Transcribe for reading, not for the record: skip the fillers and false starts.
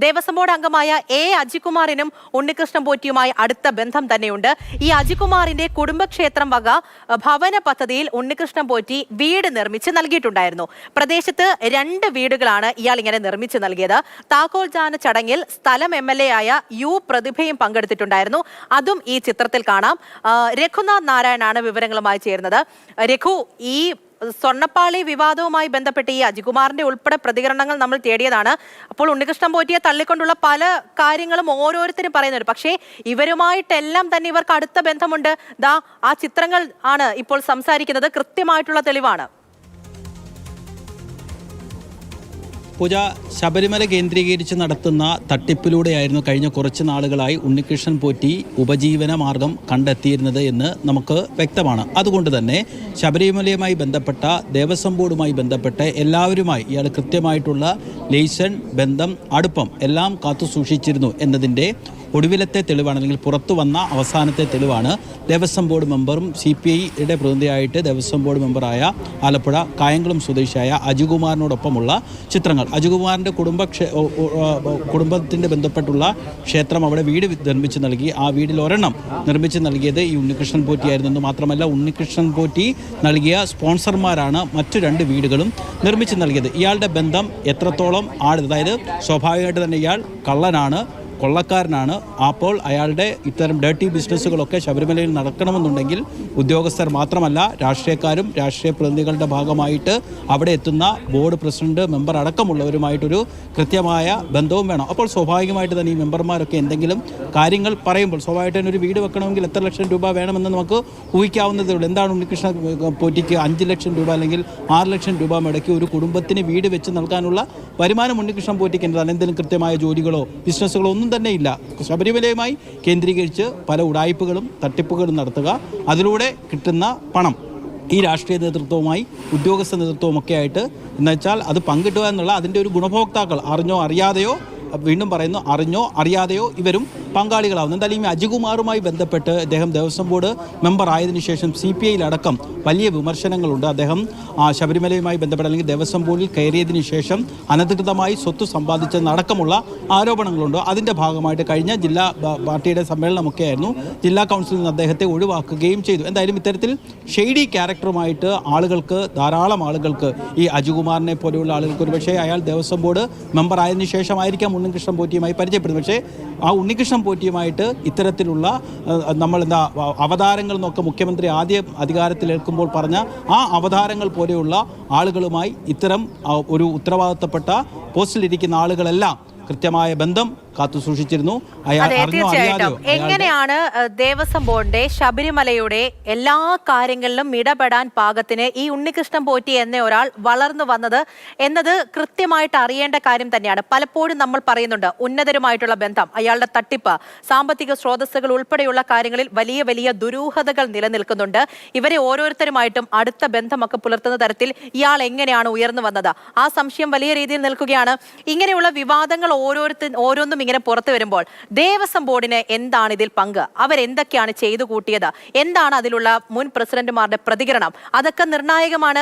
Devaswom board അംഗമായ അജികുമാറിനും ഉണ്ണികൃഷ്ണൻ പോറ്റിയുമായി അടുത്ത ബന്ധം തന്നെയുണ്ട്. ഈ അജികുമാറിന്റെ കുടുംബക്ഷേത്രം വക ഭവന പദ്ധതിയിൽ ഉണ്ണികൃഷ്ണൻ പോറ്റി വീട് നിർമ്മിച്ച് നൽകിയിട്ടുണ്ടായിരുന്നു. പ്രദേശത്ത് 2 വീടുകളാണ് ഇയാൾ ഇങ്ങനെ നിർമ്മിച്ചു നൽകിയത്. താക്കോൽദാന ചടങ്ങിൽ സ്ഥലം MLA ആയ പ്രതിഭയും പങ്കെടുത്തിട്ടുണ്ടായിരുന്നു. അതും ഈ ചിത്രത്തിൽ കാണാം. രഘുനാഥ് നാരായണാണ് വിവരങ്ങളുമായി ചേരുന്നത്. രഘു, ഈ സ്വർണ്ണപ്പാളി വിവാദവുമായി ബന്ധപ്പെട്ട് ഈ അജികുമാറിന്റെ ഉൾപ്പെടെ പ്രതികരണങ്ങൾ നമ്മൾ തേടിയതാണ്. അപ്പോൾ ഉണ്ണികൃഷ്ണൻ പോറ്റിയെ തള്ളിക്കൊണ്ടുള്ള പല കാര്യങ്ങളും ഓരോരുത്തരും പറയുന്നുണ്ട്. പക്ഷേ ഇവരുമായിട്ടെല്ലാം തന്നെ ഇവർക്ക് അടുത്ത ബന്ധമുണ്ട്. ആ ചിത്രങ്ങൾ ആണ് ഇപ്പോൾ സംസാരിക്കുന്നത്. കൃത്യമായിട്ടുള്ള തെളിവാണ്. പൂജ, ശബരിമല കേന്ദ്രീകരിച്ച് നടത്തുന്ന തട്ടിപ്പിലൂടെയായിരുന്നു കഴിഞ്ഞ കുറച്ച് നാളുകളായി ഉണ്ണികൃഷ്ണൻ പോറ്റി ഉപജീവന മാർഗം കണ്ടെത്തിയിരുന്നത് എന്ന് നമുക്ക് വ്യക്തമാണ്. അതുകൊണ്ട് തന്നെ ശബരിമലയുമായി ബന്ധപ്പെട്ട ദേവസ്വം ബോർഡുമായി ബന്ധപ്പെട്ട് എല്ലാവരുമായി ഇയാൾ കൃത്യമായിട്ടുള്ള ലേശൻ ബന്ധം, അടുപ്പം എല്ലാം കാത്തു സൂക്ഷിച്ചിരുന്നു എന്നതിൻ്റെ ഒടുവിലത്തെ തെളിവാണ്, അല്ലെങ്കിൽ പുറത്തു വന്ന അവസാനത്തെ തെളിവാണ് ദേവസ്വം ബോർഡ് മെമ്പറും CPIയുടെ പ്രതിനിധിയായിട്ട് ദേവസ്വം ബോർഡ് മെമ്പറായ ആലപ്പുഴ കായംകുളം സ്വദേശിയായ അജികുമാറിനോടൊപ്പമുള്ള ചിത്രങ്ങൾ. അജികുമാറിൻ്റെ കുടുംബത്തിൻ്റെ ബന്ധപ്പെട്ടുള്ള ക്ഷേത്രം അവിടെ വീട് നിർമ്മിച്ച് നൽകി. ആ വീടിൽ ഒരെണ്ണം നിർമ്മിച്ച് നൽകിയത് ഈ ഉണ്ണികൃഷ്ണൻ പോറ്റിയായിരുന്നു എന്ന് മാത്രമല്ല, ഉണ്ണികൃഷ്ണൻ പോറ്റി നൽകിയ സ്പോൺസർമാരാണ് മറ്റു 2 വീടുകളും നിർമ്മിച്ച് നൽകിയത്. ഇയാളുടെ ബന്ധം എത്രത്തോളം അതായത് സ്വാഭാവികമായിട്ട് തന്നെ ഇയാൾ കള്ളനാണ്, കൊള്ളക്കാരനാണ്. അപ്പോൾ അയാളുടെ ഇത്തരം ഡേർട്ടി ബിസിനസ്സുകളൊക്കെ ശബരിമലയിൽ നടക്കണമെന്നുണ്ടെങ്കിൽ ഉദ്യോഗസ്ഥർ മാത്രമല്ല, രാഷ്ട്രീയക്കാരും രാഷ്ട്രീയ പ്രതിനിധികളുടെ ഭാഗമായിട്ട് അവിടെ എത്തുന്ന ബോർഡ് പ്രസിഡന്റ്, മെമ്പർ അടക്കമുള്ളവരുമായിട്ടൊരു കൃത്യമായ ബന്ധവും വേണം. അപ്പോൾ സ്വാഭാവികമായിട്ട് തന്നെ ഈ മെമ്പർമാരൊക്കെ എന്തെങ്കിലും കാര്യങ്ങൾ പറയുമ്പോൾ സ്വാഭാവികമായിട്ട് തന്നെ ഒരു വീട് വെക്കണമെങ്കിൽ എത്ര ലക്ഷം രൂപ വേണമെന്ന് നമുക്ക് ഊഹിക്കാവുന്നതേ ഉള്ളൂ. എന്താണ് ഉണ്ണികൃഷ്ണ പോറ്റിക്ക് 5 ലക്ഷം രൂപ അല്ലെങ്കിൽ 6 ലക്ഷം രൂപ മുടക്കി ഒരു കുടുംബത്തിന് വീട് വെച്ച് നൽകാനുള്ള വരുമാനം ഉണ്ണികൃഷ്ണൻ പോറ്റിക്ക് എന്താണ്? എന്തെങ്കിലും കൃത്യമായ ജോലികളോ ബിസിനസ്സുകളോ ഒന്നും തന്നെ ഇല്ല. ശബരിമലയുമായി കേന്ദ്രീകരിച്ച് പല ഉടായ്പകളും തട്ടിപ്പുകളും നടത്തുക, അതിലൂടെ കിട്ടുന്ന പണം ഈ രാഷ്ട്രീയ നേതൃത്വവുമായി ഉദ്യോഗസ്ഥ നേതൃത്വവുമൊക്കെ ആയിട്ട് എന്നുവെച്ചാൽ അത് പങ്കിടുക എന്നുള്ള അതിൻ്റെ ഒരു ഗുണഭോക്താക്കൾ അറിഞ്ഞോ അറിയാതെയോ, വീണ്ടും പറയുന്നു, അറിഞ്ഞോ അറിയാതെയോ ഇവരും പങ്കാളികളാവുന്നു. എന്തായാലും ഈ അജികുമാറുമായി ബന്ധപ്പെട്ട് അദ്ദേഹം ദേവസ്വം ബോർഡ് മെമ്പർ ആയതിനു ശേഷം CPIയിലടക്കം വലിയ വിമർശനങ്ങളുണ്ട്. അദ്ദേഹം ശബരിമലയുമായി ബന്ധപ്പെട്ട് അല്ലെങ്കിൽ ദേവസ്വം ബോർഡിൽ കയറിയതിനു ശേഷം അനധികൃതമായി സ്വത്ത് സമ്പാദിച്ചെന്നടക്കമുള്ള ആരോപണങ്ങളുണ്ട്. അതിൻ്റെ ഭാഗമായിട്ട് കഴിഞ്ഞ ജില്ലാ പാർട്ടിയുടെ സമ്മേളനമൊക്കെ ആയിരുന്നു. ജില്ലാ കൗൺസിലിൽ നിന്ന് അദ്ദേഹത്തെ ഒഴിവാക്കുകയും ചെയ്തു. എന്തായാലും ഇത്തരത്തിൽ ഷെയ്ഡി ക്യാരക്ടറുമായിട്ട് ധാരാളം ആളുകൾക്ക് ഈ അജികുമാറിനെ പോലെയുള്ള ആളുകൾക്ക് ഒരുപക്ഷേ അയാൾ ദേവസ്വം ബോർഡ് മെമ്പർ ആയതിനു ശേഷമായിരിക്കാം ഉണ്ണികൃഷ്ണൻ പോറ്റിയുമായി പരിചയപ്പെടുന്നത്. പക്ഷേ ആ ഉണ്ണികൃഷ്ണൻ പോറ്റിയുമായിട്ട് ഇത്തരത്തിലുള്ള അവതാരങ്ങൾ എന്നൊക്കെ മുഖ്യമന്ത്രി ആദ്യം അധികാരത്തിലേൽക്കുമ്പോൾ പറഞ്ഞ ആ അവതാരങ്ങൾ പോലെയുള്ള ആളുകളുമായി ഇത്തരം ഒരു ഉത്തരവാദിത്തപ്പെട്ട പോസ്റ്റിലിരിക്കുന്ന ആളുകളെല്ലാം കൃത്യമായ ബന്ധം കാത്തു സൂക്ഷിച്ചിരുന്നു. തീർച്ചയായിട്ടും എങ്ങനെയാണ് ദേവസ്വം ബോർഡിന്റെ ശബരിമലയുടെ എല്ലാ കാര്യങ്ങളിലും ഇടപെടാൻ പാകത്തിന് ഈ ഉണ്ണികൃഷ്ണൻ പോറ്റി എന്ന ഒരാൾ വളർന്നു വന്നത് എന്നത് കൃത്യമായിട്ട് അറിയേണ്ട കാര്യം തന്നെയാണ്. പലപ്പോഴും നമ്മൾ പറയുന്നുണ്ട് ഉന്നതരുമായിട്ടുള്ള ബന്ധം, അയാളുടെ തട്ടിപ്പ്, സാമ്പത്തിക സ്രോതസ്സുകൾ ഉൾപ്പെടെയുള്ള കാര്യങ്ങളിൽ വലിയ വലിയ ദുരൂഹതകൾ നിലനിൽക്കുന്നുണ്ട്. ഇവരെ ഓരോരുത്തരുമായിട്ടും അടുത്ത ബന്ധമൊക്കെ പുലർത്തുന്ന തരത്തിൽ ഇയാൾ എങ്ങനെയാണ് ഉയർന്നു വന്നത്, ആ സംശയം വലിയ രീതിയിൽ നിൽക്കുകയാണ്. ഇങ്ങനെയുള്ള വിവാദങ്ങൾ ഓരോന്നും ഇങ്ങനെ പുറത്തു വരുമ്പോൾ ദേവസ്വം ബോർഡിന് എന്താണ് ഇതിൽ പങ്ക്? അവരെന്തൊക്കെയാണ് ചെയ്തു കൂട്ടിയത്? എന്താണ് അതിലുള്ള മുൻ പ്രസിഡന്റുമാരുടെ പ്രതികരണം? അതൊക്കെ നിർണായകമാണ്.